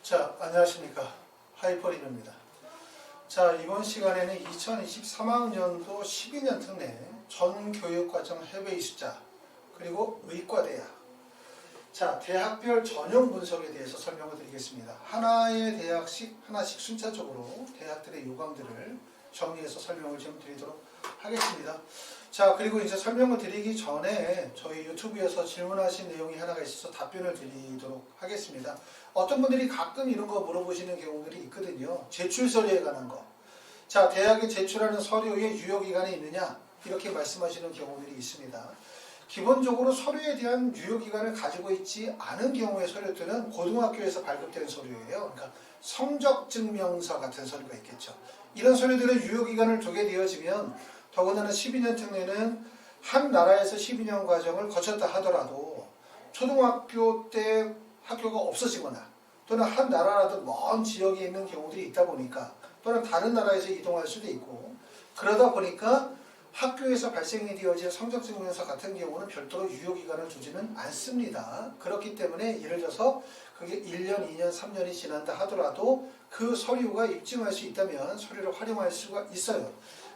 자, 안녕하십니까. 하이퍼리노입니다. 자, 이번 시간에는 2023학년도 12년 특례 전교육과정 해외 이수자 그리고 의과대학 자, 대학별 전형 분석에 대해서 설명을 드리겠습니다. 하나의 대학씩 하나씩 순차적으로 대학들의 요강들을 정리해서 설명을 좀 드리도록 하겠습니다. 자, 그리고 이제 설명을 드리기 전에 저희 유튜브에서 질문하신 내용이 하나가 있어서 답변을 드리도록 하겠습니다. 어떤 분들이 가끔 이런 거 물어보시는 경우들이 있거든요. 제출 서류에 관한 거. 자, 대학에 제출하는 서류에 유효기간이 있느냐? 이렇게 말씀하시는 경우들이 있습니다. 기본적으로 서류에 대한 유효기간을 가지고 있지 않은 경우의 서류들은 고등학교에서 발급된 서류예요. 그러니까 성적증명서 같은 서류가 있겠죠. 이런 서류들은 유효기간을 두게 되어지면 더군다나 12년 특례는 한 나라에서 12년 과정을 거쳤다 하더라도 초등학교 때 학교가 없어지거나 또는 한 나라라도 먼 지역에 있는 경우들이 있다 보니까 또는 다른 나라에서 이동할 수도 있고 그러다 보니까 학교에서 발생이 되어진 성적증명서 같은 경우는 별도로 유효기간을 두지는 않습니다. 그렇기 때문에 예를 들어서 그게 1년, 2년, 3년이 지난다 하더라도 그 서류가 입증할 수 있다면 서류를 활용할 수가 있어요.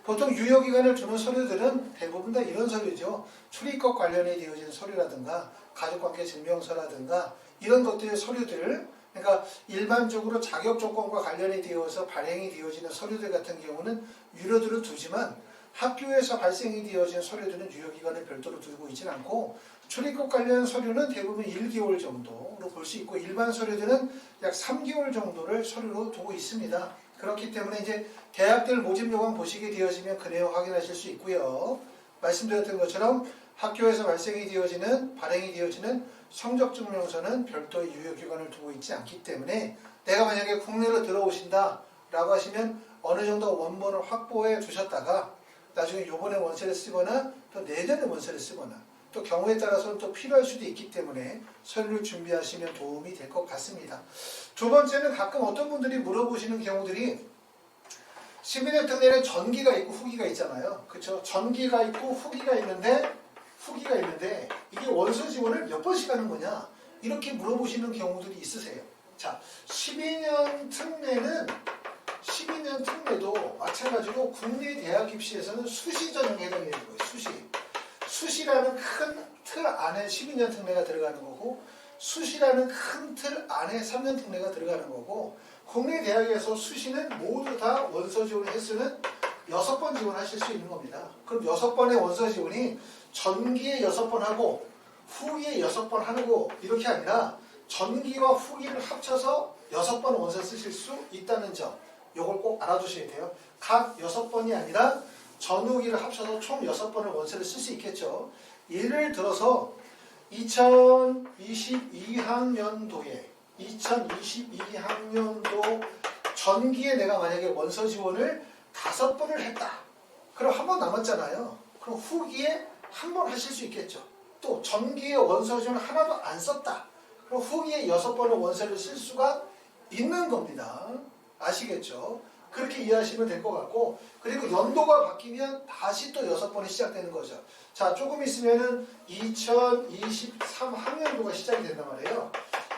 보통 유효기간을 두는 서류들은 대부분 다 이런 서류죠. 출입국 관련해 되어진 서류라든가 가족관계 증명서라든가 이런 것들의 서류들 그러니까 일반적으로 자격조건과 관련이 되어서 발행이 되어지는 서류들 같은 경우는 유료들을 두지만 학교에서 발생이 되어진 서류들은 유효기간을 별도로 두고 있지는 않고 출입국 관련 서류는 대부분 1개월 정도로 볼 수 있고 일반 서류들은 약 3개월 정도를 서류로 두고 있습니다. 그렇기 때문에 이제 대학들 모집 요강 보시게 되어지면 그 내용 확인하실 수 있고요. 말씀드렸던 것처럼 학교에서 발생이 되어지는 발행이 되어지는 성적증명서는 별도의 유효기간을 두고 있지 않기 때문에 내가 만약에 국내로 들어오신다 라고 하시면 어느 정도 원본을 확보해 두셨다가 나중에 요번에 원서를 쓰거나 또 내년에 원서를 쓰거나 또 경우에 따라서는 또 필요할 수도 있기 때문에 서류를 준비하시면 도움이 될 것 같습니다. 두 번째는 가끔 어떤 분들이 물어보시는 경우들이 12년 특례는 전기가 있고 후기가 있잖아요. 그렇죠? 전기가 있고 후기가 있는데 이게 원서 지원을 몇 번씩 하는 거냐? 이렇게 물어보시는 경우들이 있으세요. 자, 12년 특례도 마찬가지로 국내 대학 입시에서는 수시 전형에 해당이 되는 거예요. 수시라는 큰 틀 안에 12년 특례가 들어가는 거고 수시라는 큰 틀 안에 3년 특례가 들어가는 거고 국내 대학에서 수시는 모두 다 원서 지원 횟수는 6번 지원하실 수 있는 겁니다. 그럼 6번의 원서 지원이 전기에 6번 하고 후기에 6번 하고 이렇게 아니라 전기와 후기를 합쳐서 6번 원서 쓰실 수 있다는 점 이걸 꼭 알아두셔야 돼요. 각 6번이 아니라 전후기를 합쳐서 총 6번의 원서를 쓸 수 있겠죠. 예를 들어서 2022학년도에 전기에 내가 만약에 원서 지원을 5번을 했다. 그럼 한 번 남았잖아요. 그럼 후기에 한 번 하실 수 있겠죠. 또 전기에 원서 지원을 하나도 안 썼다. 그럼 후기에 6번의 원서를 쓸 수가 있는 겁니다. 아시겠죠? 그렇게 이해하시면 될 것 같고 그리고 연도가 바뀌면 다시 또 6번이 시작되는 거죠. 자, 조금 있으면은 2023학년도가 시작이 된단 말이에요.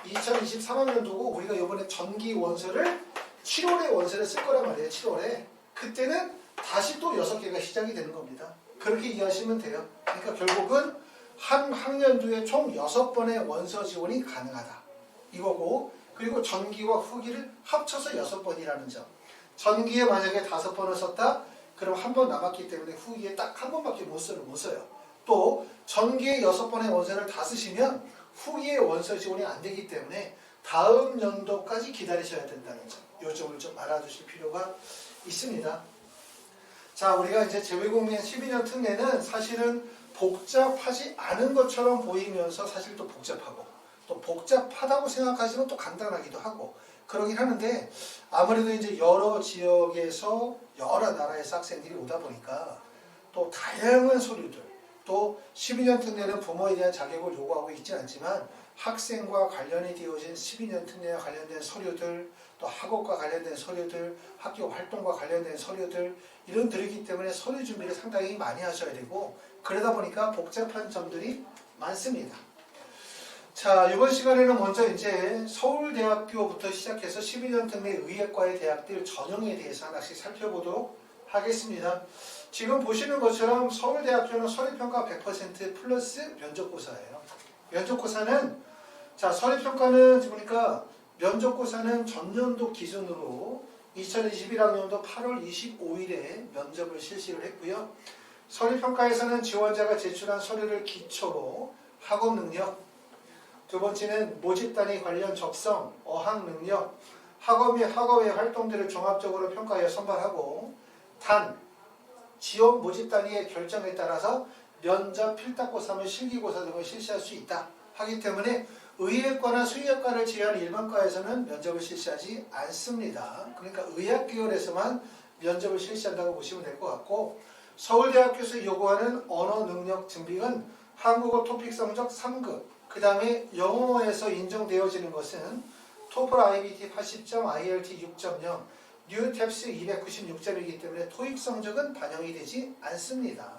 2023학년도고 우리가 이번에 전기 원서를 7월에 원서를 쓸 거란 말이에요. 7월에. 그때는 다시 또 6개가 시작이 되는 겁니다. 그렇게 이해하시면 돼요. 그러니까 결국은 한 학년도에 총 6번의 원서 지원이 가능하다. 이거고 그리고 전기와 후기를 합쳐서 6번이라는 점. 전기에 만약에 5번을 썼다? 그럼 한 번 남았기 때문에 후기에 딱 한 번밖에 못 써요. 또 전기에 6번의 원서를 다 쓰시면 후기에 원서 지원이 안 되기 때문에 다음 연도까지 기다리셔야 된다는 점. 이 점을 좀 알아두실 필요가 있습니다. 자, 우리가 이제 재외국민 12년 특례는 사실은 복잡하지 않은 것처럼 보이면서 사실 또 복잡하고 또 복잡하다고 생각하시면 또 간단하기도 하고 그러긴 하는데 아무래도 이제 여러 지역에서 여러 나라에서 학생들이 오다 보니까 또 다양한 서류들 또 12년 특례는 부모에 대한 자격을 요구하고 있지 않지만 학생과 관련이 되어진 12년 특례와 관련된 서류들 또 학업과 관련된 서류들 학교 활동과 관련된 서류들 이런 들이기 때문에 서류 준비를 상당히 많이 하셔야 되고 그러다 보니까 복잡한 점들이 많습니다. 자, 이번 시간에는 먼저 이제 서울대학교부터 시작해서 12년 특례 의예과의 대학들 전형에 대해서 하나씩 살펴보도록 하겠습니다. 지금 보시는 것처럼 서울대학교는 서류평가 100% 플러스 면접고사예요. 면접고사는, 자, 서류평가는 보니까 면접고사는 전년도 기준으로 2021학년도 8월 25일에 면접을 실시를 했고요. 서류평가에서는 지원자가 제출한 서류를 기초로 학업 능력, 두 번째는 모집 단위 관련 적성, 어학 능력, 학업 및 학업의 활동들을 종합적으로 평가하여 선발하고, 단, 지원 모집 단위의 결정에 따라서 면접, 필답고사 및 실기고사 등을 실시할 수 있다 하기 때문에 의예과나 수의학과를 제외한 일반과에서는 면접을 실시하지 않습니다. 그러니까 의학 계열에서만 면접을 실시한다고 보시면 될 것 같고, 서울대학교에서 요구하는 언어 능력 증빙은 한국어 토픽 성적 3급, 그 다음에 영어에서 인정되어지는 것은 토플 IBT 80점, IELT 6.0, 뉴탭스 296점이기 때문에 토익 성적은 반영이 되지 않습니다.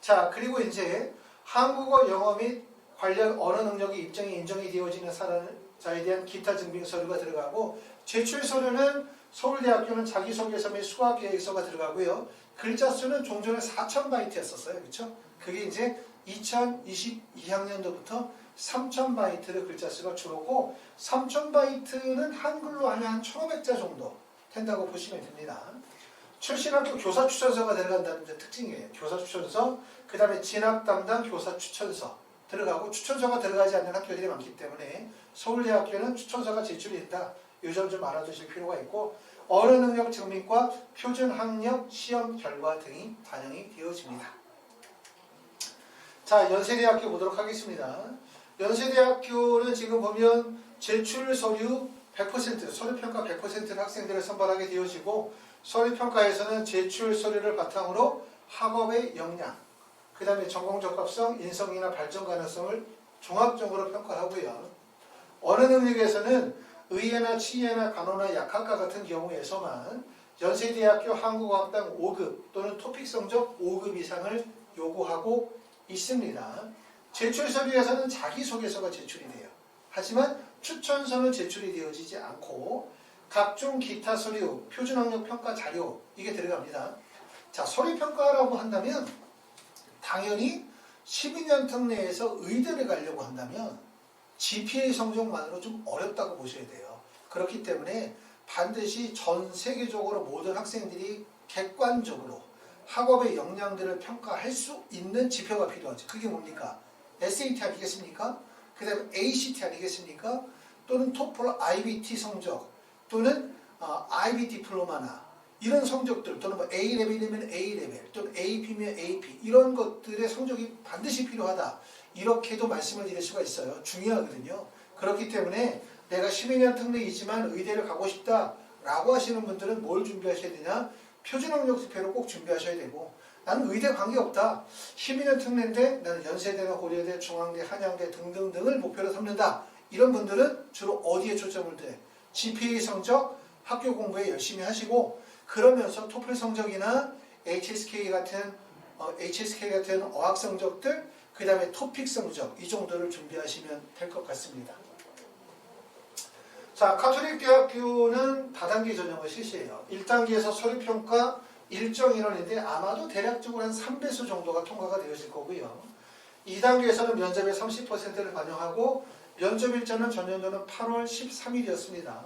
자, 그리고 이제 한국어, 영어 및 관련 언어 능력이 입증이 인정이 되어지는 사람자에 대한 기타 증빙 서류가 들어가고, 제출 서류는 서울대학교는 자기소개서 및 수학계획서가 들어가고요. 글자 수는 종전에 4,000바이트였었어요. 그렇죠? 그게 이제 2022학년도부터 3,000바이트의 글자 수가 줄었고, 3,000바이트는 한글로 하면 한 1,500자 정도 된다고 보시면 됩니다. 출신학교 교사 추천서가 들어간다는 게 특징이에요. 교사 추천서, 그 다음에 진학 담당 교사 추천서 들어가고, 추천서가 들어가지 않는 학교들이 많기 때문에 서울대학교는 추천서가 제출이 된다. 이 점 좀 알아두실 필요가 있고, 언어 능력 증명과 표준 학력 시험 결과 등이 반영이 되어집니다. 자, 연세대학교 보도록 하겠습니다. 연세대학교는 지금 보면 제출 서류 100%, 서류평가 100%는 학생들을 선발하게 되어지고, 서류평가에서는 제출 서류를 바탕으로 학업의 역량, 그 다음에 전공 적합성, 인성이나 발전 가능성을 종합적으로 평가하고요. 언어 능력에서는 의예나 치예나 간호나 약학과 같은 경우에서만 연세대학교 한국어학당 5급 또는 토픽 성적 5급 이상을 요구하고 있습니다. 제출 서류에서는 자기소개서가 제출이 돼요. 하지만 추천서는 제출이 되어지지 않고 각종 기타 서류, 표준학력 평가 자료 이게 들어갑니다. 자, 서류평가라고 한다면 당연히 12년 특례에서 의대를 가려고 한다면 GPA 성적만으로 좀 어렵다고 보셔야 돼요. 그렇기 때문에 반드시 전 세계적으로 모든 학생들이 객관적으로 학업의 역량들을 평가할 수 있는 지표가 필요하죠. 그게 뭡니까? SAT 아니겠습니까? 그 다음에 ACT 아니겠습니까? 또는 토플 IBT 성적, 또는 IB 디플로마나 이런 성적들, 또는 뭐 A레벨이면 A레벨, 또는 AP면 AP, 이런 것들의 성적이 반드시 필요하다. 이렇게도 말씀을 드릴 수가 있어요. 중요하거든요. 그렇기 때문에 내가 12년 특례이지만 의대를 가고 싶다 라고 하시는 분들은 뭘 준비하셔야 되냐? 표준학력 지표를 꼭 준비하셔야 되고, 나는 의대 관계없다. 12년 특례인데 나는 연세대나 고려대, 중앙대, 한양대 등등등을 목표로 삼는다. 이런 분들은 주로 어디에 초점을 둬요? GPA 성적, 학교 공부에 열심히 하시고, 그러면서 토플 성적이나 HSK 같은 어학 성적들, 그 다음에 토픽 성적 이 정도를 준비하시면 될 것 같습니다. 자, 가톨릭 대학교는 다단계 전형을 실시해요. 1단계에서 서류평가 일정 인원인데 아마도 대략적으로 한 3배수 정도가 통과가 되어질 거고요. 2단계에서는 면접의 30%를 반영하고 면접 일자는 전년도는 8월 13일이었습니다.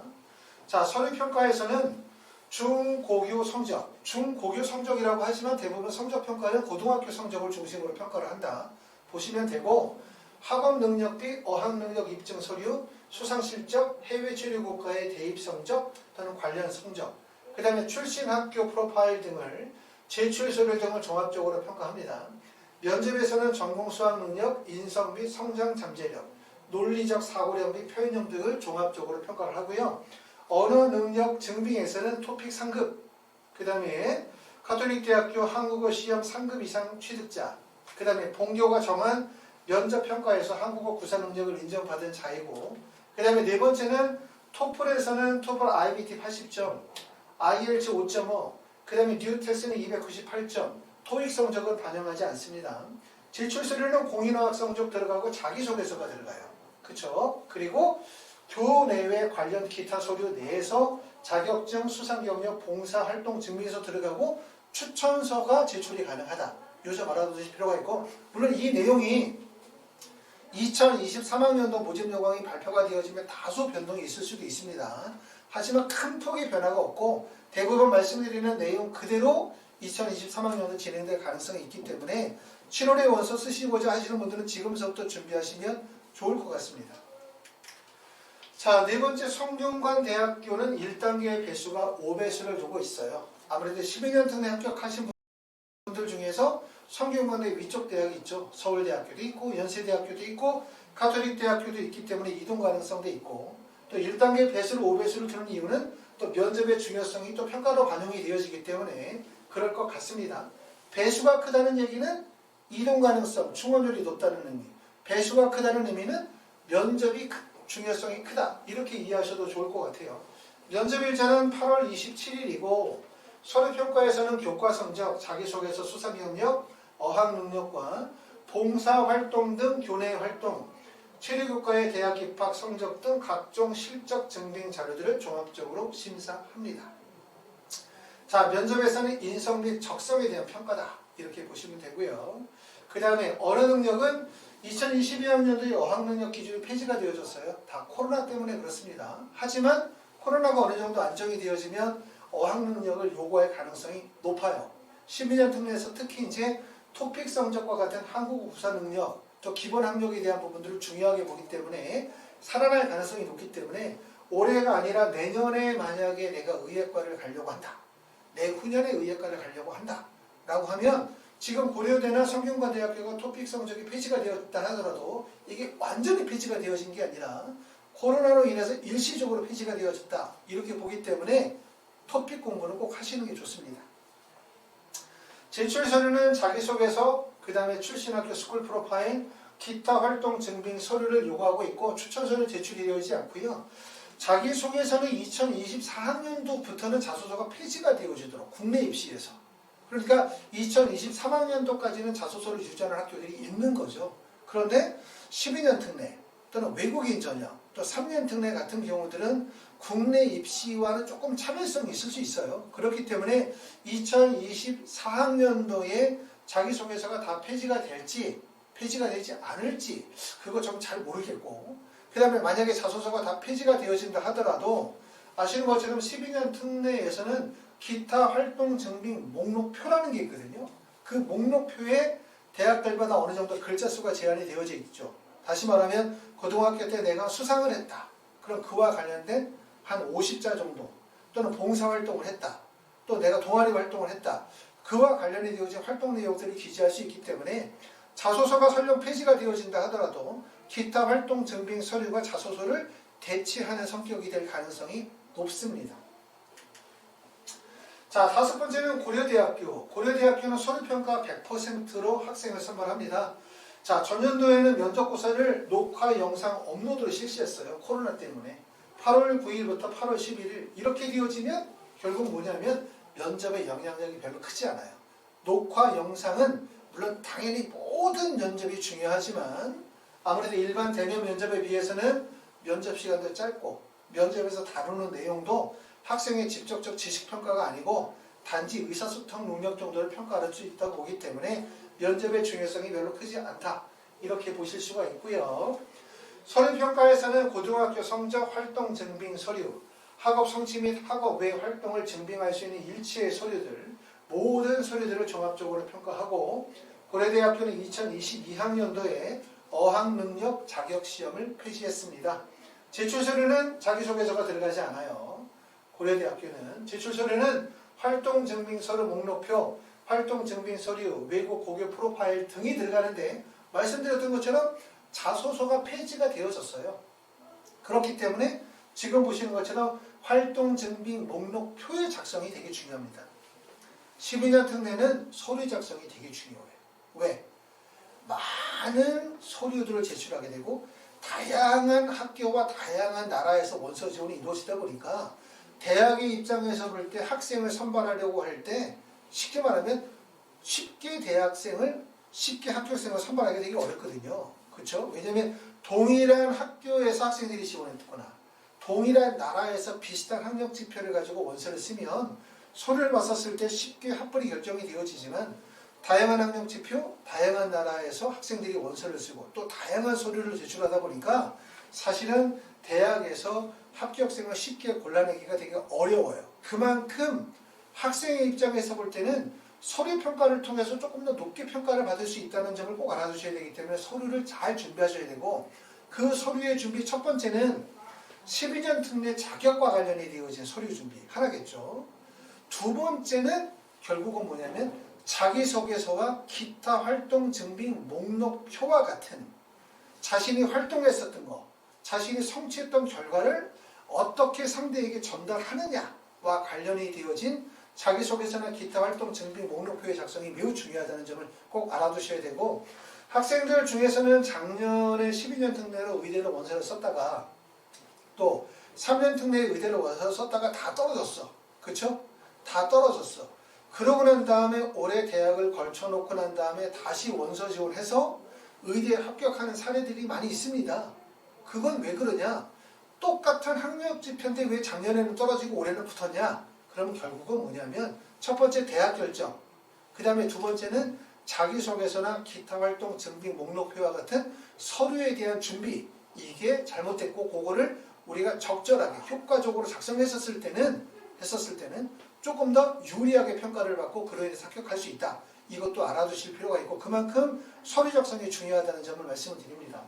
자, 서류평가에서는 중고교 성적, 중고교 성적이라고 하지만 대부분 성적평가는 고등학교 성적을 중심으로 평가를 한다 보시면 되고, 학업 능력 및 어학 능력 입증 서류, 수상 실적, 해외 주류 국가의 대입 성적 또는 관련 성적, 그 다음에 출신 학교 프로파일 등을 제출 서류 등을 종합적으로 평가합니다. 면접에서는 전공 수학 능력, 인성 및 성장 잠재력, 논리적 사고력 및 표현력 등을 종합적으로 평가를 하고요. 언어 능력 증빙에서는 토픽 3급, 그 다음에 가톨릭대학교 한국어 시험 3급 이상 취득자, 그 다음에 본교가 정한 면접평가에서 한국어 구사 능력을 인정받은 자이고, 그 다음에 네 번째는 토플에서는 토플 IBT 80점, IELTS 5.5, 그 다음에 뉴테스는 298점, 토익 성적은 반영하지 않습니다. 제출 서류는 공인어학 성적 들어가고 자기소개서가 들어가요. 그쵸? 그리고 교내외 관련 기타 서류 내에서 자격증, 수상경력, 봉사활동 증명서 들어가고 추천서가 제출이 가능하다. 요 점 알아두실 필요가 있고, 물론 이 내용이 2023학년도 모집 요강이 발표가 되어지면 다소 변동이 있을 수도 있습니다. 하지만 큰 폭의 변화가 없고 대부분 말씀드리는 내용 그대로 2023학년도 진행될 가능성이 있기 때문에 7월에 원서 쓰시고자 하시는 분들은 지금서부터 준비하시면 좋을 것 같습니다. 자, 네 번째 성균관 대학교는 1단계 배수가 5배수를 두고 있어요. 아무래도 12년 특례 합격하신 분들 중에서 성균관대 위쪽 대학이 있죠. 서울대학교도 있고 연세대학교도 있고 가톨릭대학교도 있기 때문에 이동 가능성도 있고, 또 1단계 배수를 5배수를 두는 이유는 또 면접의 중요성이 또 평가로 반영이 되어지기 때문에 그럴 것 같습니다. 배수가 크다는 얘기는 이동 가능성, 충원율이 높다는 의미, 배수가 크다는 의미는 면접이 중요성이 크다, 이렇게 이해하셔도 좋을 것 같아요. 면접 일자는 8월 27일이고 서류평가에서는 교과 성적, 자기소개서, 수상경력, 어학능력과 봉사활동 등 교내 활동, 체류교과의 대학 입학 성적 등 각종 실적 증빙 자료들을 종합적으로 심사합니다. 자, 면접에서는 인성 및 적성에 대한 평가다, 이렇게 보시면 되고요. 그 다음에 언어 능력은 2022학년도의 어학능력 기준이 폐지가 되어졌어요. 다 코로나 때문에 그렇습니다. 하지만 코로나가 어느 정도 안정이 되어지면 어학능력을 요구할 가능성이 높아요. 12년 특례에서 특히 이제 토픽 성적과 같은 한국어 구사 능력, 또 기본 학력에 대한 부분들을 중요하게 보기 때문에 살아날 가능성이 높기 때문에 올해가 아니라 내년에 만약에 내가 의예과를 가려고 한다, 내후년에 의예과를 가려고 한다 라고 하면 지금 고려대나 성균관대학교가 토픽 성적이 폐지가 되었다 하더라도 이게 완전히 폐지가 되어진 게 아니라 코로나로 인해서 일시적으로 폐지가 되어졌다, 이렇게 보기 때문에 토픽 공부는 꼭 하시는 게 좋습니다. 제출 서류는 자기소개서, 그 다음에 출신학교 스쿨 프로파일, 기타 활동 증빙 서류를 요구하고 있고 추천서는 제출이 되어지지 않고요. 자기소개서는 2024학년도부터는 자소서가 폐지가 되어지도록 국내 입시에서, 그러니까 2023학년도까지는 자소서를 유지하는 학교들이 있는 거죠. 그런데 12년 특례 또는 외국인 전형, 또 3년 특례 같은 경우들은 국내 입시와는 조금 차별성이 있을 수 있어요. 그렇기 때문에 2024학년도에 자기소개서가 다 폐지가 될지 폐지가 되지 않을지 그거 좀 잘 모르겠고, 그 다음에 만약에 자소서가 다 폐지가 되어진다 하더라도 아시는 것처럼 12년 특례에서는 기타 활동 증빙 목록표라는 게 있거든요. 그 목록표에 대학들마다 어느 정도 글자 수가 제한이 되어져 있죠. 다시 말하면 고등학교 때 내가 수상을 했다, 그럼 그와 관련된 한 50자 정도, 또는 봉사활동을 했다, 또 내가 동아리 활동을 했다, 그와 관련이 되어진 활동 내용들을 기재할 수 있기 때문에 자소서가 설령 폐지가 되어진다 하더라도 기타 활동 증빙 서류가 자소서를 대체하는 성격이 될 가능성이 높습니다. 자, 다섯 번째는 고려대학교. 고려대학교는 서류평가 100%로 학생을 선발합니다. 자, 전년도에는 면접고사를 녹화 영상 업로드로 실시했어요. 코로나 때문에. 8월 9일부터 8월 11일 이렇게 되어지면 결국 뭐냐면 면접의 영향력이 별로 크지 않아요. 녹화 영상은 물론 당연히 모든 면접이 중요하지만 아무래도 일반 대면 면접에 비해서는 면접 시간도 짧고 면접에서 다루는 내용도 학생의 직접적 지식평가가 아니고 단지 의사소통 능력 정도를 평가할 수 있다고 보기 때문에 면접의 중요성이 별로 크지 않다, 이렇게 보실 수가 있고요. 서류평가에서는 고등학교 성적 활동 증빙 서류, 학업 성취 및 학업 외 활동을 증빙할 수 있는 일체의 서류들, 모든 서류들을 종합적으로 평가하고 고려대학교는 2022학년도에 어학능력 자격시험을 폐지했습니다. 제출서류는 자기소개서가 들어가지 않아요. 고려대학교는 제출서류는 활동증빙서류 목록표, 활동증빙서류, 외국 고교 프로파일 등이 들어가는데 말씀드렸던 것처럼 자소서가 폐지가 되어졌어요. 그렇기 때문에 지금 보시는 것처럼 활동증빙 목록표의 작성이 되게 중요합니다. 12년 특례는 서류 작성이 되게 중요해요. 왜? 많은 서류들을 제출하게 되고 다양한 학교와 다양한 나라에서 원서 지원이 이루어지다 보니까 대학의 입장에서 볼 때 학생을 선발하려고 할 때 쉽게 말하면 쉽게 대학생을 쉽게 학교생을 선발하기 되게 어렵거든요. 그렇죠? 왜냐하면 동일한 학교에서 학생들이 지원했거나 동일한 나라에서 비슷한 학력 지표를 가지고 원서를 쓰면 서류를 봤었을 때 쉽게 합벌이 결정이 되어지지만 다양한 학력 지표, 다양한 나라에서 학생들이 원서를 쓰고 또 다양한 서류를 제출하다 보니까 사실은 대학에서 합격생을 쉽게 골라내기가 되게 어려워요. 그만큼 학생의 입장에서 볼 때는 서류 평가를 통해서 조금 더 높게 평가를 받을 수 있다는 점을 꼭 알아두셔야 되기 때문에 서류를 잘 준비하셔야 되고 그 서류의 준비 첫 번째는 12년 특례 자격과 관련이 되어진 서류 준비 하나겠죠. 두 번째는 결국은 뭐냐면 자기소개서와 기타 활동 증빙 목록표와 같은 자신이 활동했었던 거, 자신이 성취했던 결과를 어떻게 상대에게 전달하느냐와 관련이 되어진 자기소개서나 기타 활동 증빙 목록표의 작성이 매우 중요하다는 점을 꼭 알아두셔야 되고 학생들 중에서는 작년에 12년 특례로 의대로 원서를 썼다가 또 3년 특례에 의대로 원서를 썼다가 다 떨어졌어. 그쵸? 다 떨어졌어. 그러고 난 다음에 올해 대학을 걸쳐놓고 난 다음에 다시 원서 지원해서 의대에 합격하는 사례들이 많이 있습니다. 그건 왜 그러냐? 똑같은 학력 지표인데 왜 작년에는 떨어지고 올해는 붙었냐? 그럼 결국은 뭐냐면 첫 번째 대학 결정, 그 다음에 두 번째는 자기소개서나 기타 활동 증빙 목록표와 같은 서류에 대한 준비, 이게 잘못됐고 그거를 우리가 적절하게 효과적으로 작성했었을 때는 조금 더 유리하게 평가를 받고 그로 인해서 합격할 수 있다. 이것도 알아두실 필요가 있고 그만큼 서류 작성이 중요하다는 점을 말씀을 드립니다.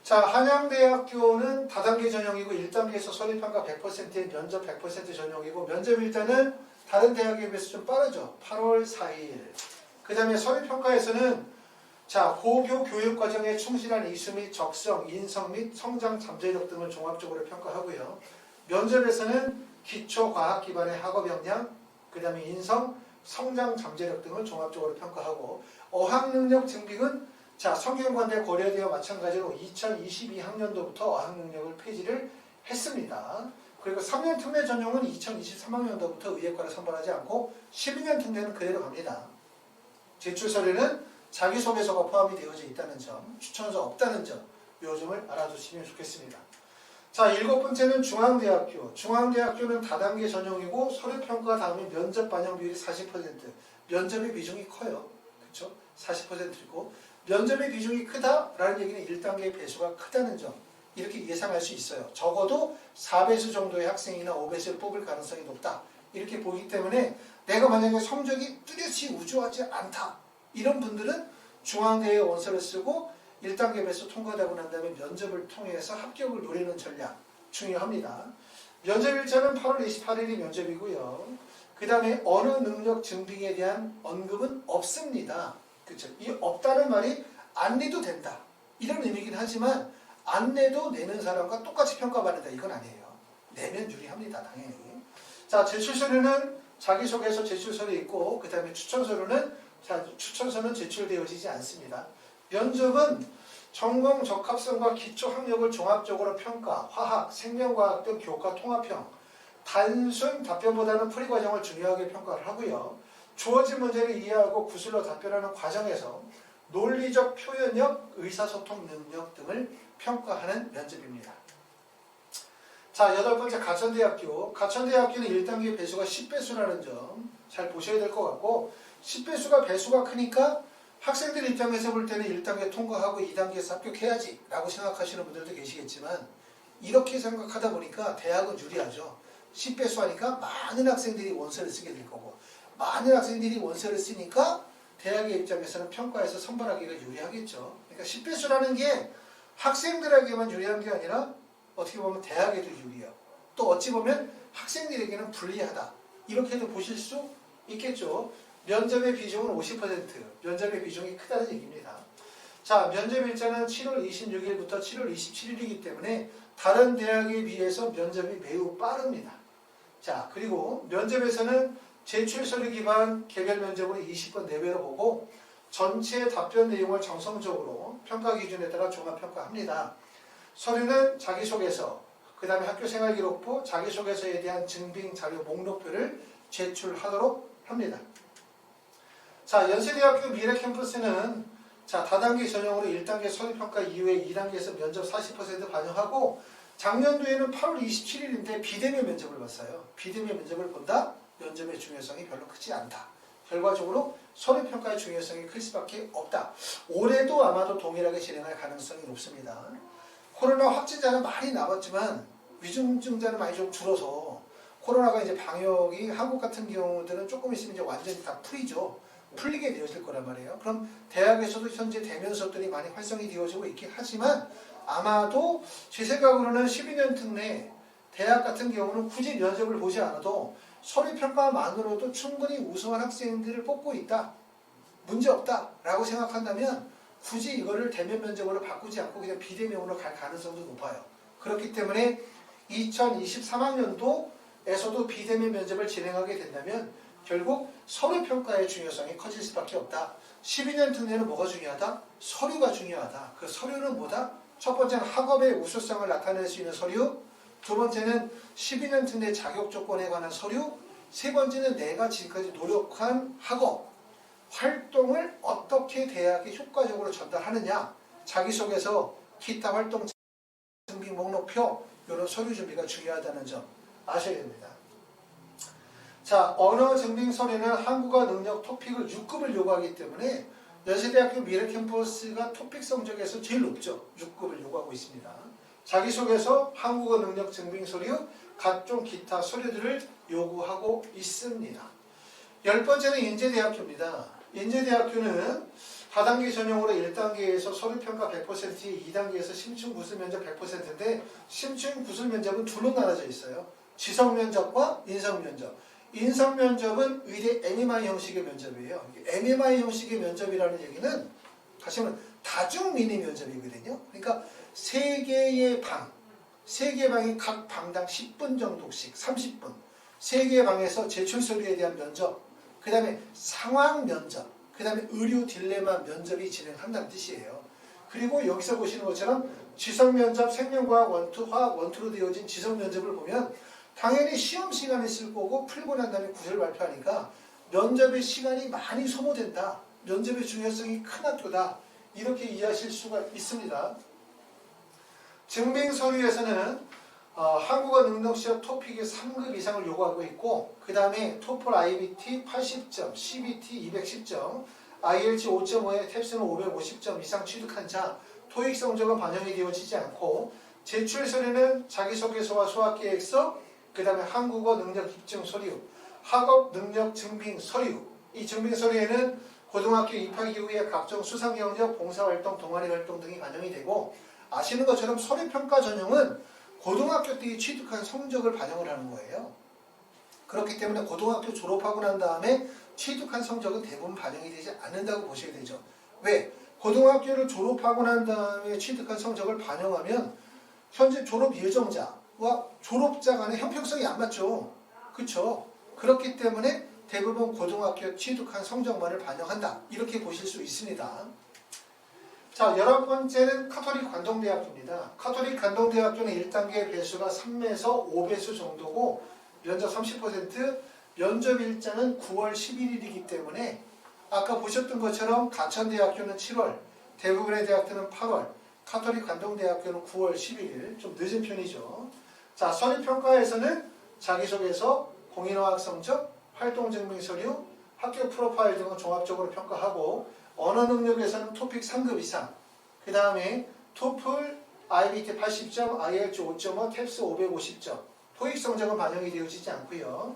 자, 한양대학교는 다단계 전형이고 1단계에서 서류평가 100%에 면접 100% 전형이고 면접 일단은 다른 대학에 비해서 좀 빠르죠. 8월 4일. 그 다음에 서류평가에서는 자, 고교 교육과정에 충실한 이수 및 적성, 인성 및 성장 잠재력 등을 종합적으로 평가하고요. 면접에서는 기초 과학 기반의 학업 역량, 그 다음에 인성, 성장 잠재력 등을 종합적으로 평가하고 어학 능력 증빙은 자, 성균관대 고려대와 마찬가지로 2022학년도부터 어학 능력을 폐지를 했습니다. 그리고 3년 특례 전형은 2023학년도부터 의예과를 선발하지 않고 12년 특례는 그대로 갑니다. 제출 서류는 자기소개서가 포함이 되어져 있다는 점, 추천서 없다는 점, 이 점을 알아두시면 좋겠습니다. 자, 7번째는 중앙대학교. 중앙대학교는 다단계 전형이고 서류평가 다음에 면접 반영 비율이 40%. 면접의 비중이 커요. 그렇죠? 40%고 면접의 비중이 크다라는 얘기는 1단계의 배수가 크다는 점, 이렇게 예상할 수 있어요. 적어도 4배수 정도의 학생이나 5배수를 뽑을 가능성이 높다. 이렇게 보기 때문에 내가 만약에 성적이 뚜렷이 우수하지 않다. 이런 분들은 중앙대에 원서를 쓰고 1단계 배수 통과되고 난 다음에 면접을 통해서 합격을 노리는 전략 중요합니다. 면접 일자는 8월 28일이 면접이고요. 그 다음에 어느 능력 증빙에 대한 언급은 없습니다. 그렇죠? 이 없다는 말이 안 내도 된다. 이런 의미이긴 하지만 안 내도 내는 사람과 똑같이 평가받는다. 이건 아니에요. 내면 유리합니다. 당연히. 자, 제출서류는 자기소개서 제출서류 있고 그 다음에 추천서는 제출되어지지 않습니다. 면접은 전공 적합성과 기초 학력을 종합적으로 평가, 화학, 생명과학 등 교과 통합형, 단순 답변보다는 풀이 과정을 중요하게 평가를 하고요. 주어진 문제를 이해하고 구술로 답변하는 과정에서 논리적 표현력, 의사소통 능력 등을 평가하는 면접입니다. 자, 8번째 가천대학교. 가천대학교는 1단계 배수가 10배수라는 점 잘 보셔야 될 것 같고 10배수가 배수가 크니까 학생들 입장에서 볼 때는 1단계 통과하고 2단계에서 합격해야지 라고 생각하시는 분들도 계시겠지만 이렇게 생각하다 보니까 대학은 유리하죠. 10배수 하니까 많은 학생들이 원서를 쓰게 될 거고 많은 학생들이 원서를 쓰니까 대학의 입장에서는 평가에서 선발하기가 유리하겠죠. 그러니까 10배수라는 게 학생들에게만 유리한 게 아니라 어떻게 보면 대학에도 유리해요. 또 어찌 보면 학생들에게는 불리하다. 이렇게도 보실 수 있겠죠. 면접의 비중은 50%, 면접의 비중이 크다는 얘기입니다. 자, 면접 일자는 7월 26일부터 7월 27일이기 때문에 다른 대학에 비해서 면접이 매우 빠릅니다. 자, 그리고 면접에서는 제출 서류 기반 개별 면접으로 20번 내외로 보고 전체 답변 내용을 정성적으로 평가 기준에 따라 종합평가합니다. 서류는 자기소개서, 그 다음에 학교생활기록부, 자기소개서에 대한 증빙 자료 목록표를 제출하도록 합니다. 자, 연세대학교 미래캠퍼스는 자, 다단계 전형으로 1단계 서류평가 이후에 2단계에서 면접 40% 반영하고 작년도에는 8월 27일인데 비대면 면접을 봤어요. 비대면 면접을 본다? 면접의 중요성이 별로 크지 않다. 결과적으로 서류평가의 중요성이 클 수밖에 없다. 올해도 아마도 동일하게 진행할 가능성이 높습니다. 코로나 확진자는 많이 남았지만 위중증자는 많이 좀 줄어서 코로나가 이제 방역이 한국 같은 경우들은 조금 있으면 이제 완전히 다 풀리게 되어질 거란 말이에요. 그럼 대학에서도 현재 대면 수업들이 많이 활성이 되어지고 있긴 하지만 아마도 제 생각으로는 12년 특례 대학 같은 경우는 굳이 면접을 보지 않아도 서류평가만으로도 충분히 우수한 학생들을 뽑고 있다. 문제없다 라고 생각한다면 굳이 이거를 대면 면접으로 바꾸지 않고 그냥 비대면으로 갈 가능성도 높아요. 그렇기 때문에 2023학년도에서도 비대면 면접을 진행하게 된다면 결국 서류평가의 중요성이 커질 수밖에 없다. 12년 특례는 뭐가 중요하다? 서류가 중요하다. 그 서류는 뭐다? 첫 번째는 학업의 우수성을 나타낼 수 있는 서류, 두 번째는 12년 특례 자격 조건에 관한 서류, 세 번째는 내가 지금까지 노력한 학업, 활동을 어떻게 대학에 효과적으로 전달하느냐, 자기소개서, 기타 활동 증빙 목록표, 이런 서류 준비가 중요하다는 점 아셔야 됩니다. 자, 언어 증빙 서류는 한국어 능력 토픽을 6급을 요구하기 때문에 연세대학교 미래캠퍼스가 토픽 성적에서 제일 높죠. 6급을 요구하고 있습니다. 자기소개서, 한국어 능력 증빙 서류, 각종 기타 서류들을 요구하고 있습니다. 10번째는 인제대학교입니다. 인제대학교는 다단계 전형으로 1단계에서 서류평가 100%에 2단계에서 심층 구술 면접 100%인데 심층 구술 면접은 둘로 나눠져 있어요. 지성면접과 인성면접. 인성면접은 의대 MMI 형식의 면접이에요. MMI 형식의 면접이라는 얘기는 다시 말하면 다중미니 면접이거든요. 그러니까 3개의 방이 각 방당 10분 정도씩 30분 3개의 방에서 제출 서류에 대한 면접, 그 다음에 상황 면접, 그 다음에 의료 딜레마 면접이 진행한다는 뜻이에요. 그리고 여기서 보시는 것처럼 지성면접, 생명과학 원투, 화학 원투로 되어진 지성면접을 보면 당연히 시험 시간에 쓸 거고 풀고 난 다음에 구절 발표하니까 면접의 시간이 많이 소모된다. 면접의 중요성이 큰 학교다. 이렇게 이해하실 수가 있습니다. 증빙 서류에서는 한국어 능력 시험 토픽의 3급 이상을 요구하고 있고 그 다음에 토플 IBT 80점, CBT 210점, IELTS 5.5에 탭스는 550점 이상 취득한 자, 토익 성적은 반영이 되어지지 않고 제출 서류는 자기소개서와 수학계획서, 그 다음에 한국어 능력 입증 서류, 학업 능력 증빙 서류. 이 증빙 서류에는 고등학교 입학 이후에 각종 수상 경력, 봉사활동, 동아리 활동 등이 반영이 되고 아시는 것처럼 서류평가 전형은 고등학교 때 취득한 성적을 반영을 하는 거예요. 그렇기 때문에 고등학교 졸업하고 난 다음에 취득한 성적은 대부분 반영이 되지 않는다고 보셔야 되죠. 왜? 고등학교를 졸업하고 난 다음에 취득한 성적을 반영하면 현재 졸업 예정자와 졸업자 간의 형평성이 안 맞죠. 그렇죠? 그렇기 때문에 대부분 고등학교 취득한 성적만을 반영한다. 이렇게 보실 수 있습니다. 자, 11번째는 카톨릭 관동대학교입니다. 카톨릭 관동대학교는 1단계 배수가 3에서 5배수 정도고 면접 30%, 면접 일자는 9월 11일이기 때문에 아까 보셨던 것처럼 가천대학교는 7월, 대부분의 대학들은 8월, 카톨릭 관동대학교는 9월 11일, 좀 늦은 편이죠. 자, 서류평가에서는 자기소개서, 공인어학 성적, 활동증빙 서류, 학교 프로파일 등을 종합적으로 평가하고 언어 능력에서는 토픽 3급 이상, 그 다음에 토플, IBT 80점, IELTS 5.5, 탭스 550점, 토익 성적은 반영이 되어지지 않고요.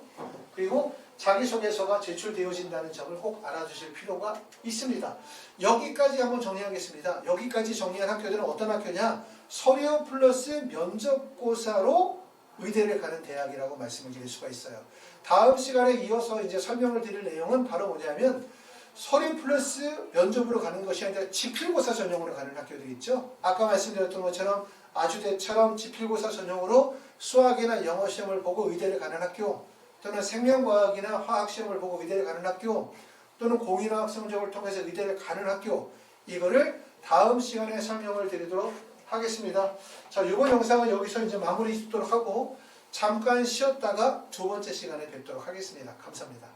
그리고 자기소개서가 제출되어진다는 점을 꼭 알아두실 필요가 있습니다. 여기까지 한번 정리하겠습니다. 여기까지 정리한 학교들은 어떤 학교냐? 서류 플러스 면접고사로 의대를 가는 대학이라고 말씀을 드릴 수가 있어요. 다음 시간에 이어서 이제 설명을 드릴 내용은 바로 뭐냐면 서류 플러스 면접으로 가는 것이 아니라 지필고사 전형으로 가는 학교들 있죠. 아까 말씀드렸던 것처럼 아주대처럼 지필고사 전형으로 수학이나 영어 시험을 보고 의대를 가는 학교, 또는 생명과학이나 화학시험을 보고 의대를 가는 학교, 또는 공인화학 성적을 통해서 의대를 가는 학교, 이거를 다음 시간에 설명을 드리도록 하겠습니다. 자, 이번 영상은 여기서 이제 마무리 짓도록 하고 잠깐 쉬었다가 두 번째 시간에 뵙도록 하겠습니다. 감사합니다.